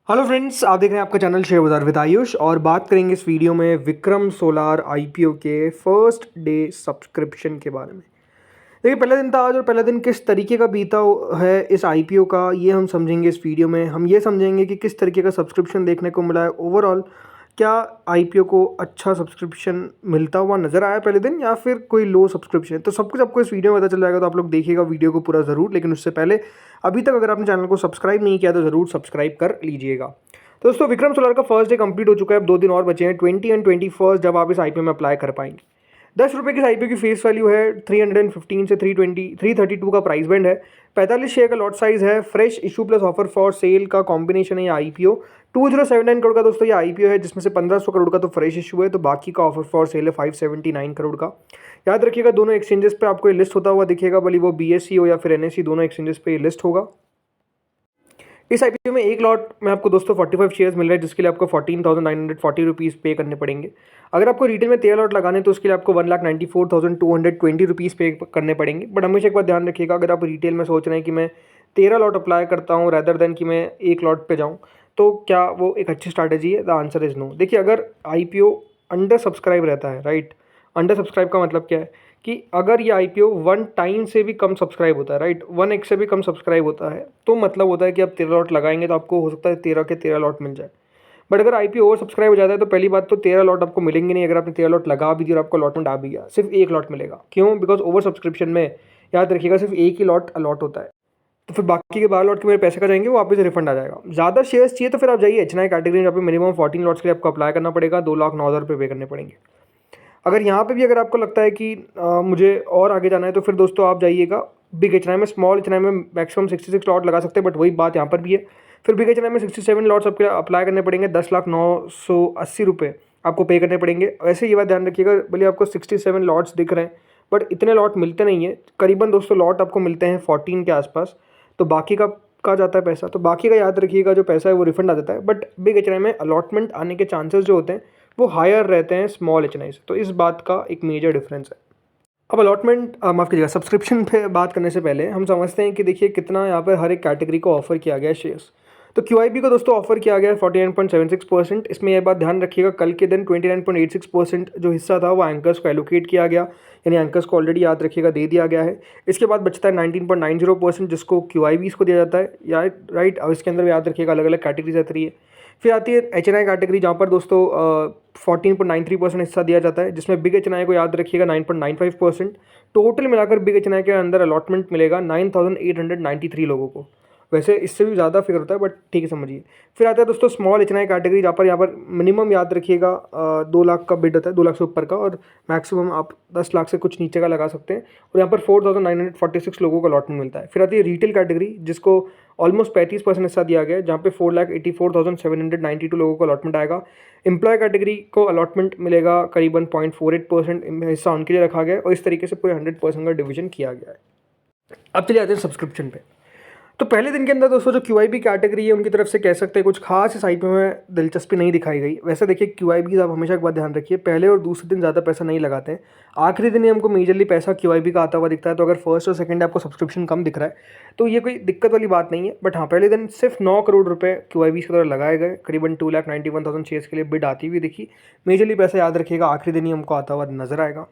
Hello friends, आप देख रहे हैं आपका चैनल शेयर बाजार विद आयुष और बात करेंगे इस वीडियो में विक्रम सोलार आईपीओ के फर्स्ट डे सब्सक्रिप्शन के बारे में। देखिए, पहला दिन था आज और पहला दिन किस तरीके का बीता है इस आईपीओ का, ये हम समझेंगे इस वीडियो में। हम ये समझेंगे कि किस तरीके का सब्सक्रिप्शन देखने को मिला है ओवरऑल। क्या आईपीओ को अच्छा सब्सक्रिप्शन मिलता हुआ नज़र आया पहले दिन या फिर कोई लो सब्सक्रिप्शन, तो सब कुछ आपको इस वीडियो में पता चल जाएगा। तो आप लोग देखिएगा वीडियो को पूरा ज़रूर, लेकिन उससे पहले अभी तक अगर आपने चैनल को सब्सक्राइब नहीं किया तो ज़रूर सब्सक्राइब कर लीजिएगा। तो दोस्तों, विक्रम सोलार का फर्स्ट डे कंप्लीट हो चुका है। अब 2 दिन और बचे हैं, 20 एंड 21 जब आप इस आईपीओ में अप्लाई कर पाएंगे। 10 रुपये की आईपीओ की फेस वैल्यू है, 315 से 332 का प्राइस बैंड है, 45 शेयर का लॉट साइज है, fresh issue plus offer for sale का कॉम्बिनेशन है ये आईपीओ। 2079 करोड़ का दोस्तों ये आईपीओ है, जिसमें से 1500 करोड़ का तो फ्रेश इशू है, तो बाकी का ऑफर फॉर सेल है 579 करोड़ का। याद रखिएगा, दोनों एक्सचेंजेस पे आपको ये लिस्ट होता हुआ दिखेगा, भले वो बीएसई हो या फिर एनएसई, दोनों एक्सचेंजेस पे ये लिस्ट होगा। इस आईपीओ में एक लॉट में आपको दोस्तों 45 शेयर्स मिल रहे हैं, जिसके लिए आपको 14,940 रुपीज़ पे करने पड़ेंगे। अगर आपको रिटेल में 13 लॉट लगाने तो उसके लिए आपको 1,94,220 रुपीज़ पे करने पड़ेंगे। बट हमेशा एक बार ध्यान रखिएगा, अगर आप रिटेल में सोच रहे हैं कि मैं 13 लॉट अप्लाई करता हूँ रैदर देन कि मैं एक लॉट पे जाऊँ, तो क्या वो एक अच्छी स्ट्रैटेजी है? The answer is no. देखिए, अगर आईपीओ अंडर सब्सक्राइब रहता है, राइट, अंडर सब्सक्राइब का मतलब क्या है कि अगर ये आईपीओ 1 टाइम से भी कम सब्सक्राइब होता है, राइट, 1x से भी कम सब्सक्राइब होता है, तो मतलब होता है कि आप 13 लॉट लगाएंगे तो आपको हो सकता है 13 के 13 लॉट मिल जाए। बट अगर आईपीओ ओवर सब्सक्राइब हो जाता है तो पहली बात तो 13 लॉट आपको मिलेंगे नहीं। अगर आपने 13 लॉट लगा भी दिया और आपको अलॉटमेंट आ भी गया, सिर्फ एक लॉट मिलेगा। क्यों? बिकॉज ओवर सब्सक्रिप्शन में याद रखिएगा सिर्फ एक ही लॉट अलॉट होता है, तो फिर बाकी के 12 लॉट के मेरे पैसे का जाएंगे, वो वापस रिफंड आ जाएगा। ज़्यादा शेयर्स चाहिए तो फिर आप जाइए एचएनआई कैटेगरी, जहाँ पे मिनिमम 14 लॉट्स के लिए आपको अप्लाई करना पड़ेगा, 2,09,000 रुपये पे करने पड़ेंगे। अगर यहाँ पे भी अगर आपको लगता है कि मुझे और आगे जाना है, तो फिर दोस्तों आप जाइएगा बिग एचएनआई में। स्मॉल एचएनआई में मैक्सिमम 66 लॉट लगा सकते हैं, बट वही बात यहाँ पर भी है। फिर बिग एचएनआई में 67 लॉट्स आपके अप्लाई करने पड़ेंगे, 10,09,80 रुपये आपको पे करने पड़ेंगे। वैसे ये बात ध्यान रखिएगा, भले आपको 67 लॉट्स दिख रहे हैं बट इतने लॉट मिलते नहीं है। करीबन दोस्तों लॉट आपको मिलते हैं 14 के आसपास, तो बाकी का जाता है पैसा, तो बाकी का याद रखिएगा जो पैसा है वो रिफंड आ जाता है। बट बिग एचएनआई में अलॉटमेंट आने के चांसेस जो होते हैं वो हायर रहते हैं स्मॉल एचएनआई से, तो इस बात का एक मेजर डिफरेंस है। अब अलॉटमेंट माफ़ कीजिएगा, सब्सक्रिप्शन पे बात करने से पहले हम समझते हैं कि देखिए कितना यहाँ पर हर एक कैटेगरी को ऑफर किया गया है शेयर्स। तो क्यूआईबी को दोस्तों ऑफर किया गया है 49.76%। इसमें यह बात ध्यान रखिएगा, कल के दिन 29.86% जो हिस्सा था वो एंकर्स को एलोकेट किया गया, यानी एंकर्स को ऑलरेडी याद रखिएगा दे दिया गया है। इसके बाद बचता है 19.90% जिसको क्यूआईबीज़ को दिया जाता है, या राइट। और इसके अंदर याद रखिएगा अलग अलग कैटेगरीज रहती है। फिर आती है एचएनआई कैटेगरी, जहाँ पर दोस्तों 14.93% हिस्सा दिया जाता है, जिसमें बिग एचएनआई को याद रखिएगा 9.95%। टोटल मिलाकर बिग एचएनआई के अंदर अलॉटमेंट मिलेगा 9,893 लोगों को। वैसे इससे भी ज़्यादा फिगर होता है, बट ठीक है, समझिए। फिर आता है दोस्तों स्मॉल एचएनआई कैटेगरी, जहाँ पर मिनिमम याद रखिएगा 2 लाख का बिड होता है, 2 लाख से ऊपर का, और मैक्सिमम आप 10 लाख से कुछ नीचे का लगा सकते हैं, और यहाँ पर 4,946 लोगों को अलॉटमेंट मिलता है। फिर आती है रिटेल कैटेगरी, जिसको ऑलमोस्ट 35% हिस्सा दिया गया है, जहाँ पे 4,84,792 लोगों को अलॉटमेंट आएगा। एम्प्लॉय कैटेगरी को अलॉटमेंट मिलेगा करीबन 0.48% हिस्सा उनके लिए रखा गया है, और इस तरीके से पूरे 100% का डिवीजन किया गया है। अब चलिए आते हैं सब्सक्रिप्शन पे। तो पहले दिन के अंदर दोस्तों जो क्यूआईबी कैटेगरी है उनकी तरफ से कह सकते हैं कुछ खास इस आईपीओ में दिलचस्पी नहीं दिखाई गई। वैसे देखिए, क्यूआईबी आप हमेशा एक बात ध्यान रखिए, पहले और दूसरे दिन ज़्यादा पैसा नहीं लगाते हैं, आखिरी दिन ही हमको मेजरली पैसा क्यूआईबी का आता हुआ दिखता है। तो अगर फर्स्ट और सेकंड आपको सब्सक्रिप्शन कम दिख रहा है तो ये कोई दिक्कत वाली बात नहीं है। बट हाँ, पहले दिन सिर्फ 9 करोड़ रुपये क्यूआईबी के द्वारा लगाए गए, करीबन 2,91,000 शेयर्स के लिए बिड आती हुई दिखी। मेजरली पैसा याद रखिएगा आखिरी दिन ही हमको आता हुआ नजर आएगा।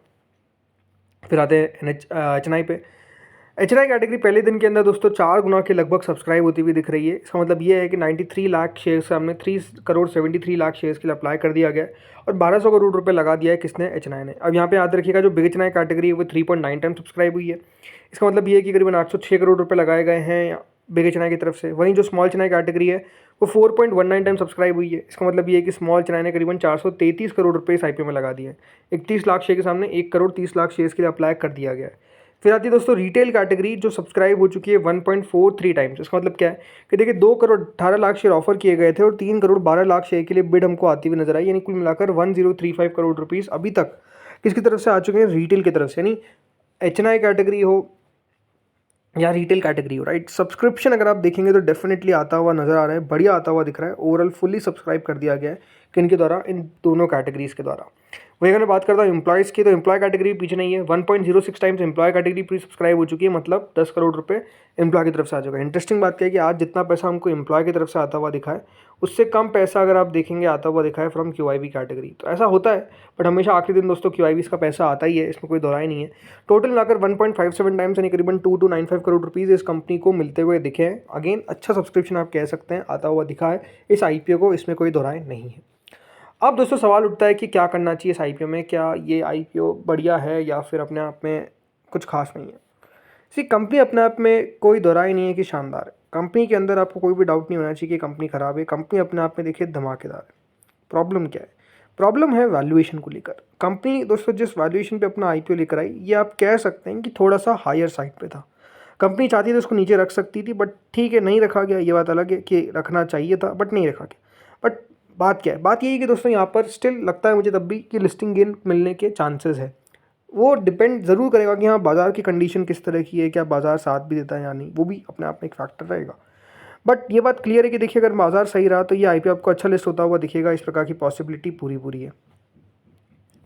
फिर आते हैं एचएनआई पे। एचएनआई कैटेगरी पहले दिन के अंदर दोस्तों 4 गुना के लगभग सब्सक्राइब होती हुई दिख रही है। इसका मतलब ये है कि 93 लाख शेयर्स से हमने 3,73 लाख शेयर्स के लिए अप्लाई कर दिया गया है, और 1,200 करोड़ रुपए लगा दिया है किसने? एचएनआई ने। अब यहाँ पे याद रखिएगा जो बिग एचएनआई कैटेगरी है वो 3.9 टाइम सब्सक्राइब हुई है। इसका मतलब ये है कि करीबन 806 करोड़ रुपये लगाए गए हैं बिग एचएनआई की तरफ से। वहीं जो स्मॉल एचएनआई कैटेगरी है वो 4.19 टाइम सब्सक्राइब हुई है। इसका मतलब ये है कि स्मॉल एचएनआई ने करीबन 433 करोड़ रुपये इस आईपीओ में लगा दिए हैं। 31 लाख शेयर के सामने 1,30,00,000 शेयर्स के लिए अप्लाई कर दिया गया है। फिर आती है दोस्तों रिटेल कैटेगरी, जो सब्सक्राइब हो चुकी है 1.43 टाइम्स। इसका मतलब क्या है कि देखिए 2,18,00,000 शेयर ऑफर किए गए थे और 3,12,00,000 शेयर के लिए बिड हमको आती हुई नजर आई, यानी कुल मिलाकर 1,035 करोड़ रुपीज़ अभी तक किसकी तरफ से आ चुके हैं? रिटेल की तरफ से, यानी एचएनआई कैटेगरी हो या रिटेल कैटेगरी हो, राइट। सब्सक्रिप्शन अगर आप देखेंगे तो डेफिनेटली आता हुआ नजर आ रहा है, बढ़िया आता हुआ दिख रहा है। ओवरऑल फुल्ली सब्सक्राइब कर दिया गया है किन के द्वारा? इन दोनों कैटेगरीज के द्वारा। वही अगर मैं बात करता हूँ एम्प्लॉयज़ की, तो एम्प्लॉय कैटेगरी पीछे नहीं है, 1.06 times employ category pre subscribe हो चुकी है, मतलब 10 करोड़ रुपए एम्प्लॉय की तरफ से आ चुका है। इंटरेस्टिंग बात क्या है कि आज जितना पैसा हमको एम्प्लॉय की तरफ से आता हुआ दिखा है, उससे कम पैसा अगर आप देखेंगे आता हुआ दिखा है फ्रॉम QIB कैटेगरी। तो ऐसा होता है, बट हमेशा आखिरी दिन दोस्तों QIBs का पैसा आता ही है, इसमें कोई दोहराई नहीं है। टोटल मिलाकर 1.57 टाइम्स यानी करीबन 2 to 95 करोड़ रुपीज़ इस कंपनी को मिलते हुए दिखे हैं। अगेन अच्छा सब्सक्रिप्शन आप कह सकते हैं आता हुआ दिखा है इस IPO को, इसमें कोई दोहराई नहीं है। अब दोस्तों सवाल उठता है कि क्या करना चाहिए इस IPO में, क्या ये IPO बढ़िया है या फिर अपने आप में कुछ खास नहीं है। सी कंपनी अपने आप में कोई दोहराई नहीं है कि शानदार है। कंपनी के अंदर आपको कोई भी डाउट नहीं होना चाहिए कि कंपनी ख़राब है। कंपनी अपने आप में देखिए धमाकेदार है। प्रॉब्लम क्या है? प्रॉब्लम है वैल्यूएशन को लेकर। कंपनी दोस्तों जिस वैल्यूएशन पे अपना IPO लेकर आई, ये आप कह सकते हैं कि थोड़ा सा हायर साइड पे था। कंपनी चाहती थी उसको नीचे रख सकती थी, बट ठीक है नहीं रखा गया, ये बात अलग है कि रखना चाहिए था बट नहीं रखा गया। बट बात क्या है? बात यही है कि दोस्तों यहाँ पर स्टिल लगता है मुझे तब भी कि लिस्टिंग गेन मिलने के चांसेस है। वो डिपेंड ज़रूर करेगा कि हाँ बाज़ार की कंडीशन किस तरह की है, क्या बाज़ार साथ भी देता है या नहीं, वो भी अपने आप में एक फैक्टर रहेगा। बट ये बात क्लियर है कि देखिए अगर बाज़ार सही रहा तो ये IPO आपको अच्छा लिस्ट होता हुआ दिखेगा, इस प्रकार की पॉसिबिलिटी पूरी पूरी है।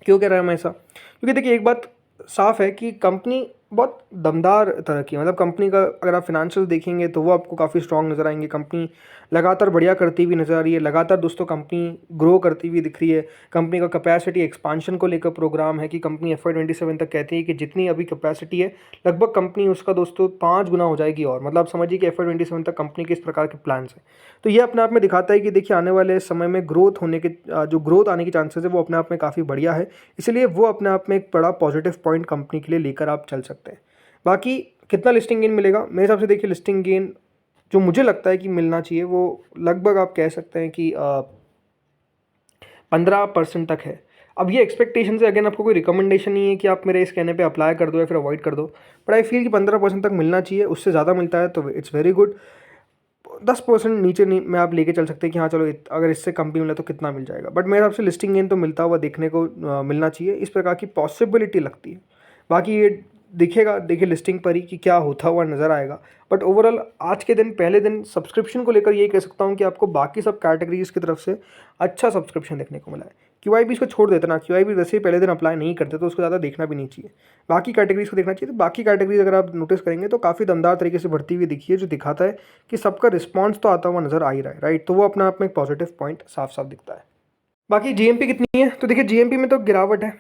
क्यों कह रहा है मैं ऐसा? क्योंकि देखिए एक बात साफ़ है कि कंपनी बहुत दमदार तरह की है। मतलब कंपनी का अगर आप फिनेंशियल देखेंगे तो वो आपको काफ़ी स्ट्रॉन्ग नज़र आएंगे। कंपनी लगातार बढ़िया करती हुई नज़र आ रही है, लगातार दोस्तों कंपनी ग्रो करती हुई दिख रही है। कंपनी का कैपेसिटी एक्सपांशन को लेकर प्रोग्राम है कि कंपनी FY27 तक कहती है कि जितनी अभी कैपेसिटी है लगभग कंपनी उसका दोस्तों 5 गुना हो जाएगी। और मतलब आप समझिए कि FY27 तक कंपनी के इस प्रकार के प्लान्स हैं। तो ये अपने आप में दिखाता है कि देखिए आने वाले समय में ग्रोथ होने के जो ग्रोथ आने की चांसेस है वो अपने आप में काफ़ी बढ़िया है। इसलिए वो अपने आप में एक बड़ा पॉजिटिव पॉइंट कंपनी के लिए लेकर आप चल सकते हैं। बाकी कितना लिस्टिंग गेन मिलेगा मेरे हिसाब से, देखिए लिस्टिंग गेन जो मुझे लगता है कि मिलना चाहिए वो लगभग आप कह सकते हैं कि 15% तक है। अब ये एक्सपेक्टेशन से अगेन आपको कोई रिकमेंडेशन नहीं है कि आप मेरे इस कहने पे अप्लाई कर दो या फिर अवॉइड कर दो, बट आई फील कि 15% तक मिलना चाहिए। उससे ज़्यादा मिलता है तो इट्स वेरी गुड। 10% नीचे नहीं में आप लेके चल सकते हैं कि हाँ चलो अगर इससे कम भी मिला तो कितना मिल जाएगा, बट मेरे हिसाब से लिस्टिंग गेन तो मिलता हुआ देखने को मिलना चाहिए, इस प्रकार की पॉसिबिलिटी लगती है। बाकी ये दिखेगा, देखिए लिस्टिंग पर ही कि क्या होता हुआ नज़र आएगा। बट ओवरऑल आज के दिन पहले दिन सब्सक्रिप्शन को लेकर ये कह सकता हूँ कि आपको बाकी सब कैटेगरीज की तरफ से अच्छा सब्सक्रिप्शन देखने को मिला है। QIB को छोड़ देते ना, QIB वैसे ही पहले दिन अप्लाई नहीं करते तो उसको ज़्यादा देखना भी नहीं चाहिए, बाकी कैटेगरीज को देखना चाहिए। तो बाकी कैटेगरीज अगर आप नोटिस करेंगे तो काफ़ी दमदार तरीके से बढ़ती हुई दिखी है, जो दिखाता है कि सबका रिस्पॉन्स तो आता हुआ नज़र आ ही रहा है, राइट। तो वो अपने आप में एक पॉजिटिव पॉइंट साफ साफ दिखता है। बाकी GMP कितनी है? तो देखिए GMP में तो गिरावट है।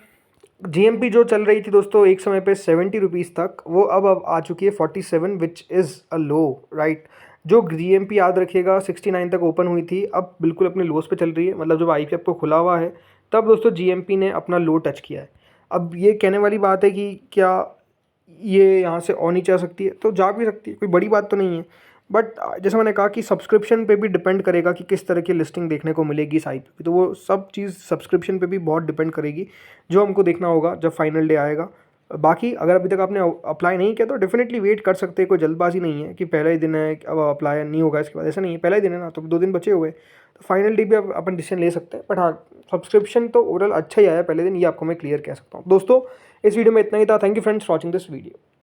GMP जो चल रही थी दोस्तों एक समय पे 70 रुपीज़ तक, वो अब आ चुकी है 47, which is a low, right. जो GMP याद रखिएगा 69 तक ओपन हुई थी, अब बिल्कुल अपने लोस पे चल रही है। मतलब जब IPO आपको खुला हुआ है तब दोस्तों GMP ने अपना लो टच किया है। अब ये कहने वाली बात है कि क्या ये यहाँ से और नीचे आ सकती है? तो जा भी सकती है, कोई बड़ी बात तो नहीं है। बट जैसे मैंने कहा कि सब्सक्रिप्शन पे भी डिपेंड करेगा कि किस तरह की लिस्टिंग देखने को मिलेगी इस IPO की। तो वो सब चीज़ सब्सक्रिप्शन पे भी बहुत डिपेंड करेगी, जो हमको देखना होगा जब फाइनल डे आएगा। बाकी अगर अभी तक आपने अप्लाई नहीं किया तो डेफिनेटली वेट कर सकते हैं, कोई जल्दबाजी नहीं है कि पहला ही दिन है अब अप्लाई नहीं होगा इसके बाद, ऐसा नहीं है। पहला ही दिन है ना, तो 2 दिन बचे हुए, तो फाइनल डे भी अपन डिसीजन ले सकते हैं। बट हाँ, सब्सक्रिप्शन तो ओवरऑल अच्छा ही आया पहले दिन, ये आपको मैं क्लियर कह सकता हूँ। दोस्तों इस वीडियो में इतना ही था। Thank you friends for watching this video.